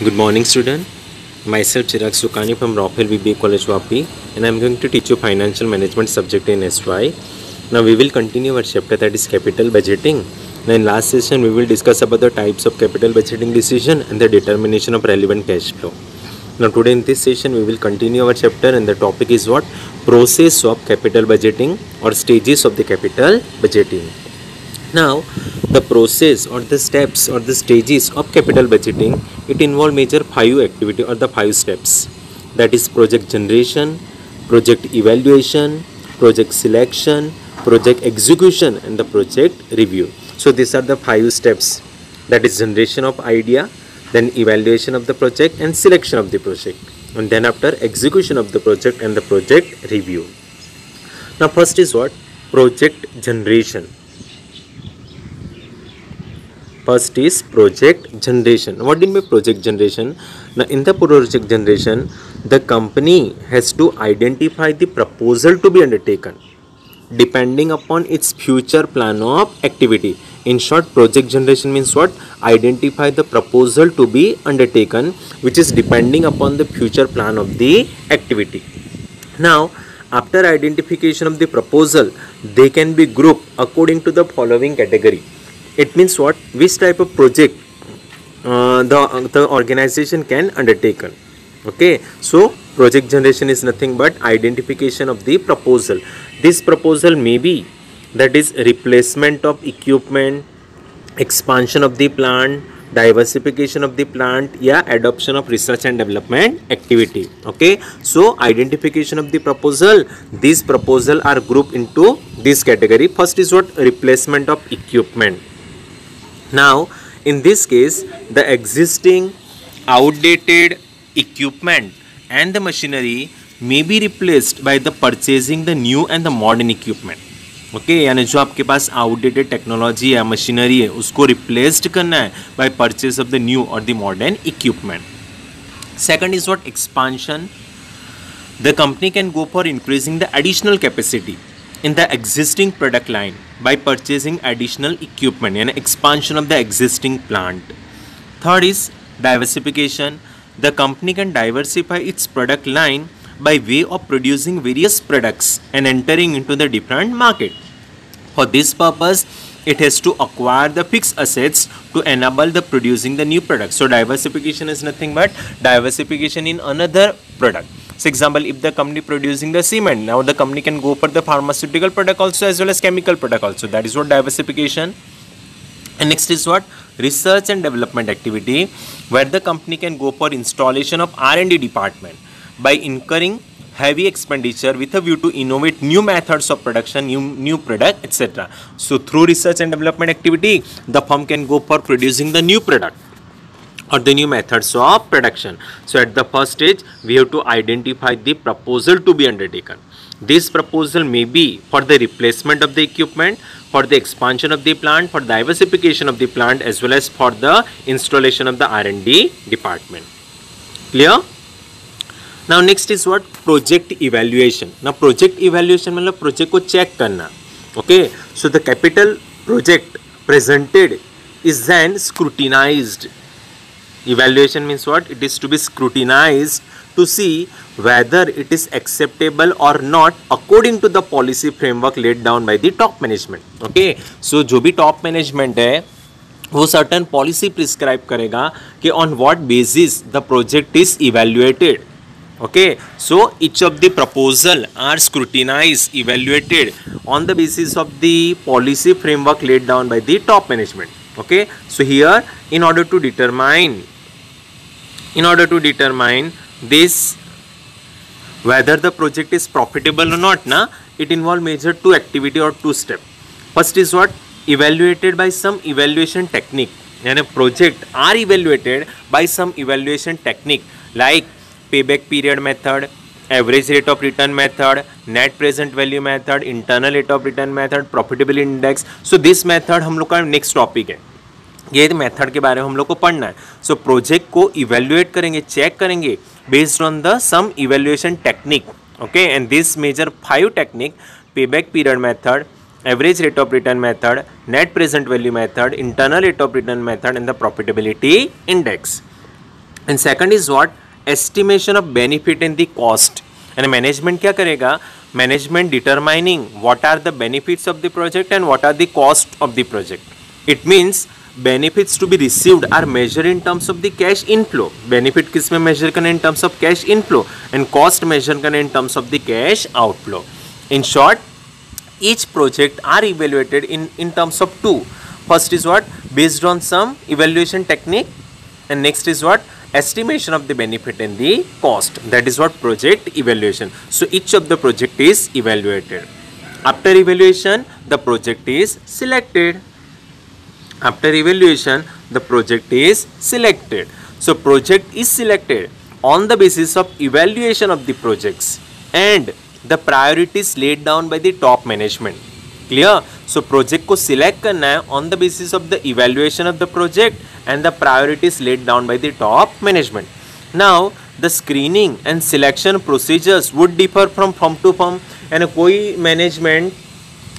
Good morning, student. Myself Chirag Sukani from Rockhill VBA College Vapi, and I am going to teach you financial management subject in SY. Now we will continue our chapter, that is capital budgeting. Now in last session we will discuss about the types of capital budgeting decision and the determination of relevant cash flow. Now today in this session we will continue our chapter, and the topic is what? Process of capital budgeting or stages of the capital budgeting. Now the process or the steps or the stages of capital budgeting, it involve major 5 activity or the 5 steps, that is project generation, project evaluation, project selection, project execution, and the project review. So these are the 5 steps, that is generation of idea, then evaluation of the project and selection of the project, and then after execution of the project and the project review. Now first is what? Project generation. First is project generation. What do you mean by project generation? Now in the project generation, the company has to identify the proposal to be undertaken depending upon its future plan of activity. In short, project generation means what? Identify the proposal to be undertaken which is depending upon the future plan of the activity. Now after identification of the proposal, they can be grouped according to the following category. It means what? Which type of project the organization can undertaken. Okay, so project generation is nothing but identification of the proposal. This proposal may be, that is, replacement of equipment, expansion of the plant, diversification of the plant, yeah, adoption of research and development activity. Okay, so identification of the proposal, these proposal are grouped into this category. First is what? Replacement of equipment. Now in this case, the existing outdated equipment and the machinery may be replaced by the purchasing the new and the modern equipment. Okay, यानी जो आपके पास outdated technology है, machinery है, उसको replaced करना है by purchase of the new और the modern equipment. Second is what? Expansion. The company can go for increasing the additional capacity in the existing product line by purchasing additional equipment and expansion of the existing plant. Third is diversification. The company can diversify its product line by way of producing various products and entering into the different market. For this purpose, it has to acquire the fixed assets to enable the producing the new product. So diversification is nothing but diversification in another product. For example, if the company producing the cement, now the company can go for the pharmaceutical product also as well as chemical product also. That is what diversification. And next is what? Research and development activity, where the company can go for installation of R&D department by incurring heavy expenditure with a view to innovate new methods of production, new product, etc. So through research and development activity, the firm can go for producing the new product or the new methods of production. So at the first stage, we have to identify the proposal to be undertaken. This proposal may be for the replacement of the equipment, for the expansion of the plant, for diversification of the plant, as well as for the installation of the R&D department. Clear? Now next is what? Project evaluation. Now project evaluation means project को check करना. Okay, so the capital project presented is then scrutinized. Evaluation means what? It is to be scrutinized to see whether it is acceptable or not according to the policy framework laid down by the top management. Okay, so जो भी top management है वो certain policy prescribe करेगा कि on what basis the project is evaluated. Okay, so each of the proposal are scrutinized, evaluated on the basis of the policy framework laid down by the top management. Okay, so here in order to determine this whether the project is profitable or not, it involve major 2 activity or 2 step. First is what? Evaluated by some evaluation technique, and a project are evaluated by some evaluation technique like payback period method, average rate of return method, net present value method, internal rate of return method, profitability index. So this method हम लोग का next topic है, ये method के बारे में हम लोग को पढ़ना है. सो प्रोजेक्ट को इवेल्युएट करेंगे, चेक करेंगे based on the some evaluation technique. Okay, and this major 5 technique: payback period method, average rate of return method, net present value method, internal rate of return method, and the profitability index. And second is what, estimation of benefit and the cost. And management क्या करेगा, management determining what are the benefits of the project and what are the cost of the project. It means benefits to be received are measured in terms of the cash inflow. benefit किस में measure करना in terms of cash inflow and cost measure करना in terms of the cash outflow. In short, each project are evaluated in terms of two. First is what, based on some evaluation technique, and next is what, estimation of the benefit and the cost. That is what project evaluation. So each of the project is evaluated. After evaluation, the project is selected. After evaluation, the project is selected. So project is selected on the basis of evaluation of the projects and the priorities laid down by the top management. Clear? So project को select करना है on the basis of the evaluation of the project and the priorities laid down by the top management. Now the screening and selection procedures would differ from firm to firm. and कोई management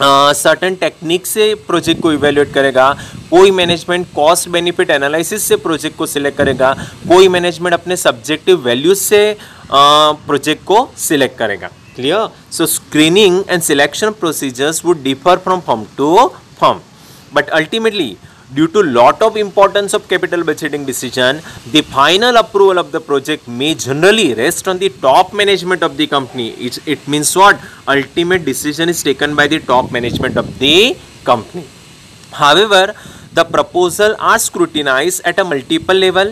certain technique से project को evaluate करेगा, कोई management cost benefit analysis से project को select करेगा, कोई management अपने सब्जेक्टिव वैल्यूज से प्रोजेक्ट को सिलेक्ट करेगा. Clear? So screening and selection procedures would differ from firm to firm, but ultimately due to lot of importance of capital budgeting decision, the final approval of the project may generally rest on the top management of the company. It means what? Ultimate decision is taken by the top management of the company. However, the proposal are scrutinized at a multiple level,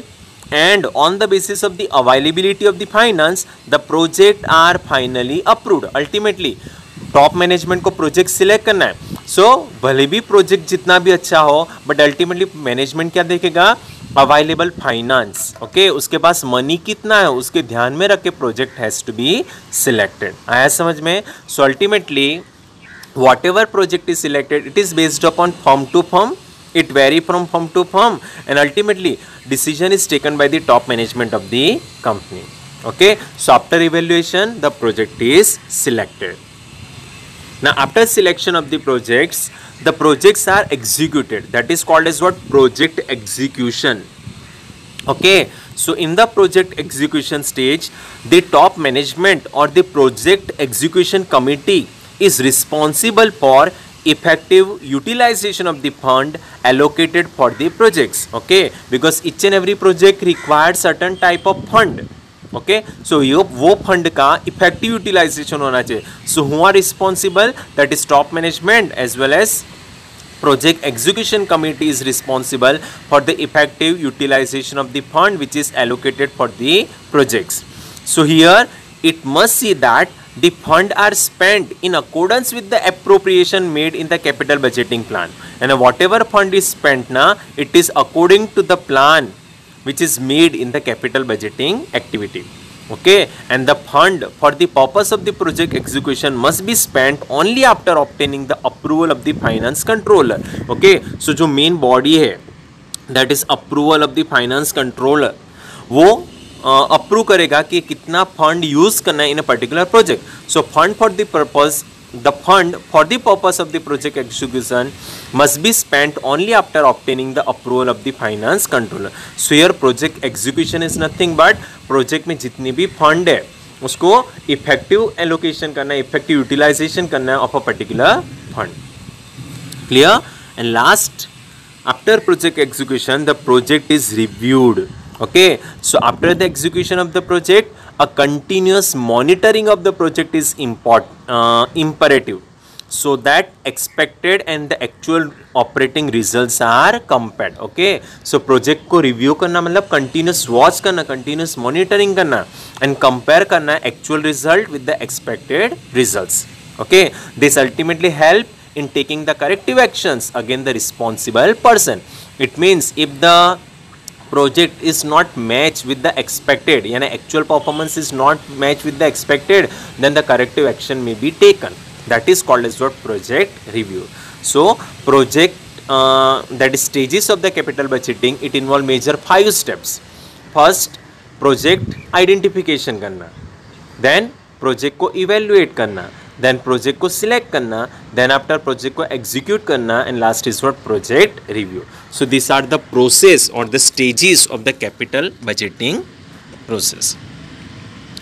and on the basis of the availability of the finance, the project are finally approved. Ultimately top management को project select करना है. सो भले भी project जितना भी अच्छा हो, but ultimately management क्या देखेगा, अवेलेबल फाइनेंस. ओके, उसके पास मनी कितना है उसके ध्यान में रख के project has to be selected. आया समझ में? So ultimately whatever project is selected, it is based upon firm to firm, it vary from firm to firm, and ultimately decision is taken by the top management of the company. Okay, so after evaluation the project is selected. Now after selection of the projects are executed. That is called as what? Project execution. Okay, so in the project execution stage, the top management or the project execution committee is responsible for effective utilization of the fund allocated for the projects. Okay, because each and every project requires certain type of fund. Okay, so ये वो fund का effective utilization होना चाहिए. So who are responsible? That is top management as well as project execution committee is responsible for the effective utilization of the fund which is allocated for the projects. So here it must see that the fund are spent in accordance with the appropriation made in the capital budgeting plan, and whatever fund is spent now, it is according to the plan which is made in the capital budgeting activity. Okay, and the fund for the purpose of the project execution must be spent only after obtaining the approval of the finance controller. Okay, so जो main body है, that is approval of the finance controller, वो approve करेगा कि कितना fund use करना है in a particular project. So fund for the purpose, the fund for the purpose of the project execution must be spent only after obtaining the approval of the finance controller. So here project execution is nothing but project में जितनी भी fund है उसको effective allocation करना है, effective utilization करना है of a particular fund. Clear? And last, after project execution, the project is reviewed. Okay, so after the execution of the project, a continuous monitoring of the project is imperative, so that expected and the actual operating results are compared. Okay, so project को review करना मतलब continuous watch करना, continuous monitoring करना, and compare करना actual result with the expected results. Okay, this ultimately help in taking the corrective actions against the responsible person. It means if the project is not matched with the expected, यानी actual performance is not matched with the expected, then the corrective action may be taken. That is called as what? Project review. So project that is stages of the capital budgeting, it involve major 5 steps. First, project identification करना, then project को evaluate करना, then project को select करना, then after project को execute करना, and last is what project review. So this are the process और the stages of the capital budgeting process.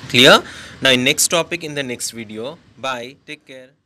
Clear? Now in next topic in the next video. Bye. Take care.